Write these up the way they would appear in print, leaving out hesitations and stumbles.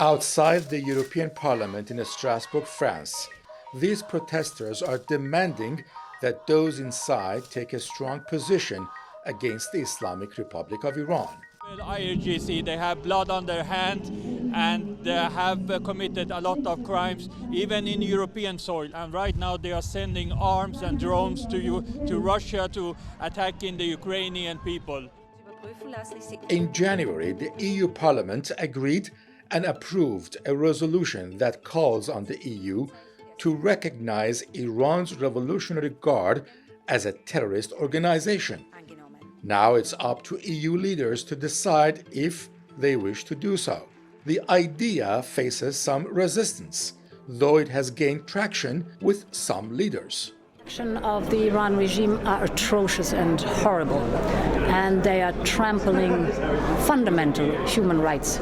Outside the European Parliament in Strasbourg, France, these protesters are demanding that those inside take a strong position against the Islamic Republic of Iran. IRGC, they have blood on their hands and they have committed a lot of crimes, even in European soil. And right now they are sending arms and drones to Russia to attack in the Ukrainian people. In January, the EU Parliament agreed and approved a resolution that calls on the EU to recognize Iran's Revolutionary Guard as a terrorist organization. Now it's up to EU leaders to decide if they wish to do so. The idea faces some resistance, though it has gained traction with some leaders. Action of the Iran regime are atrocious and horrible, and they are trampling fundamental human rights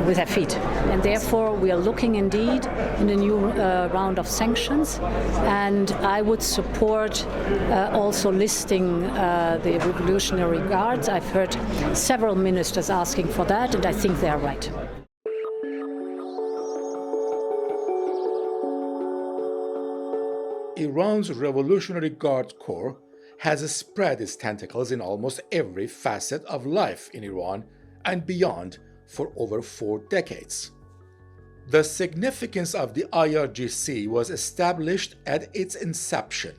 with their feet. And therefore, we are looking indeed in a new round of sanctions, and I would support also listing the Revolutionary Guards. I've heard several ministers asking for that, and I think they are right. Iran's Revolutionary Guard Corps has spread its tentacles in almost every facet of life in Iran and beyond for over 4 decades. The significance of the IRGC was established at its inception.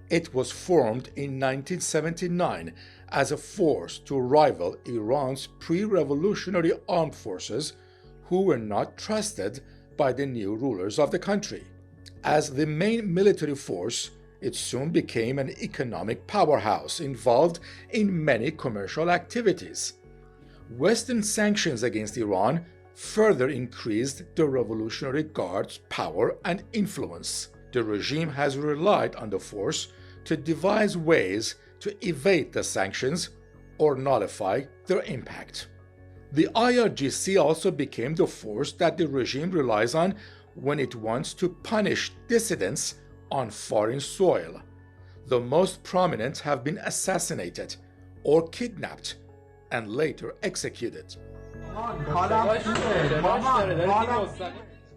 It was formed in 1979 as a force to rival Iran's pre-revolutionary armed forces, who were not trusted by the new rulers of the country. As the main military force, it soon became an economic powerhouse involved in many commercial activities. Western sanctions against Iran further increased the Revolutionary Guard's power and influence. The regime has relied on the force to devise ways to evade the sanctions or nullify their impact. The IRGC also became the force that the regime relies on when it wants to punish dissidents on foreign soil. The most prominent have been assassinated or kidnapped and later executed.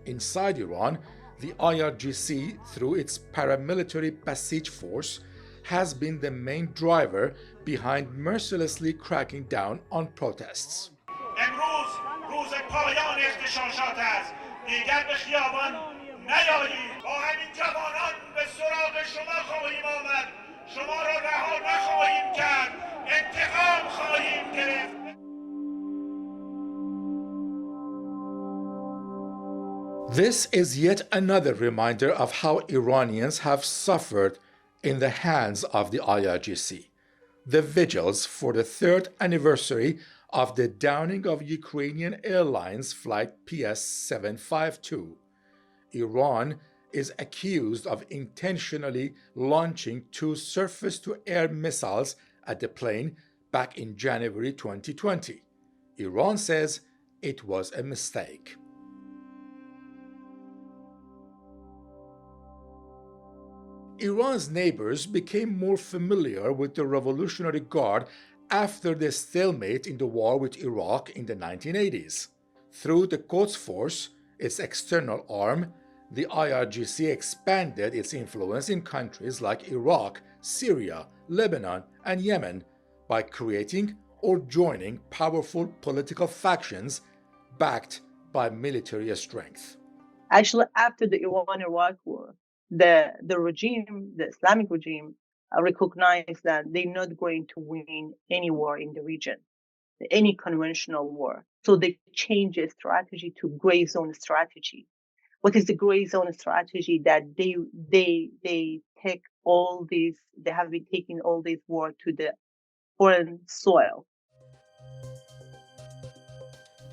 Inside Iran, the IRGC, through its paramilitary Basij force, has been the main driver behind mercilessly cracking down on protests. دیگر به خیابان نیایید با همین جوانان به سراغ شما خواهیم آمد شما را رها نخواهیم کرد انتقام خواهیم گرفت. This is yet another reminder of how Iranians have suffered in the hands of the IRGC. The vigils for the 3rd anniversary of the downing of Ukrainian Airlines flight PS-752. Iran is accused of intentionally launching 2 surface-to-air missiles at the plane back in January 2020. Iran says it was a mistake. Iran's neighbors became more familiar with the Revolutionary Guard after the stalemate in the war with Iraq in the 1980s. Through the Quds Force, its external arm, the IRGC expanded its influence in countries like Iraq, Syria, Lebanon, and Yemen by creating or joining powerful political factions backed by military strength. Actually, after the Iran-Iraq war, the regime, the Islamic regime, recognized that they're not going to win any war in the region, any conventional war. So they changed their strategy to gray zone strategy. What is the gray zone strategy? That they take all these, they have been taking all this war to the foreign soil.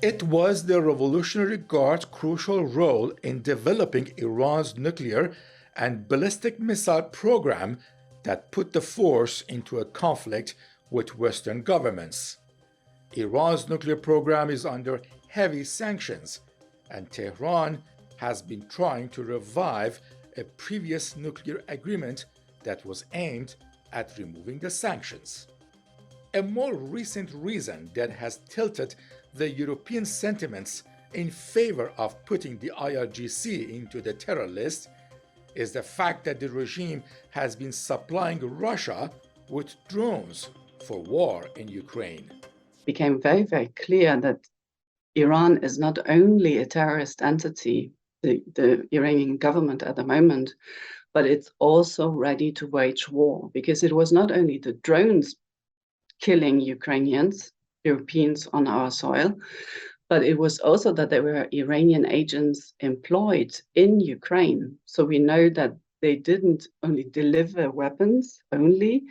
It was the Revolutionary Guard's crucial role in developing Iran's nuclear and ballistic missile program that put the force into a conflict with Western governments. Iran's nuclear program is under heavy sanctions, and Tehran has been trying to revive a previous nuclear agreement that was aimed at removing the sanctions. A more recent reason that has tilted the European sentiments in favor of putting the IRGC into the terror list is the fact that the regime has been supplying Russia with drones for war in Ukraine. It became very, very clear that Iran is not only a terrorist entity, the Iranian government at the moment, but it's also ready to wage war, because it was not only the drones killing Ukrainians, Europeans on our soil, but it was also that there were Iranian agents employed in Ukraine. So we know that they didn't only deliver weapons only,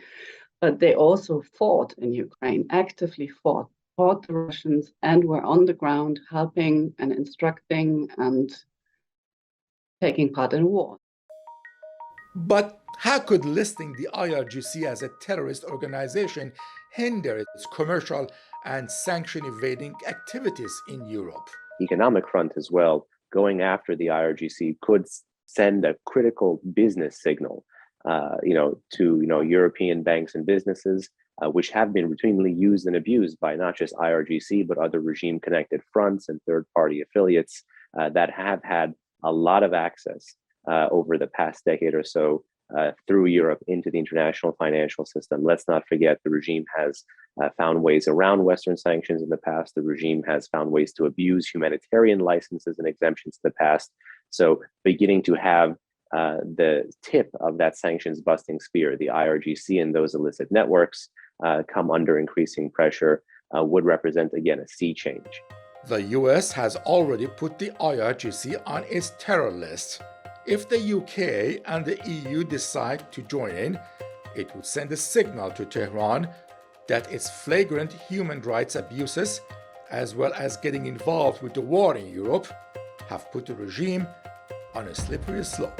but they also fought in Ukraine, actively fought the Russians, and were on the ground helping and instructing and taking part in war. But how could listing the IRGC as a terrorist organization hinder its commercial and sanction-evading activities in Europe? Economic front as well, going after the IRGC could send a critical business signal, to European banks and businesses, which have been routinely used and abused by not just IRGC but other regime-connected fronts and third-party affiliates that have had a lot of access over the past decade or so through Europe into the international financial system. Let's not forget the regime has found ways around Western sanctions in the past. The regime has found ways to abuse humanitarian licenses and exemptions in the past. So beginning to have the tip of that sanctions busting spear, the IRGC and those illicit networks come under increasing pressure would represent, again, a sea change. The US has already put the IRGC on its terror list. If the UK and the EU decide to join in, it would send a signal to Tehran that its flagrant human rights abuses, as well as getting involved with the war in Europe, have put the regime on a slippery slope.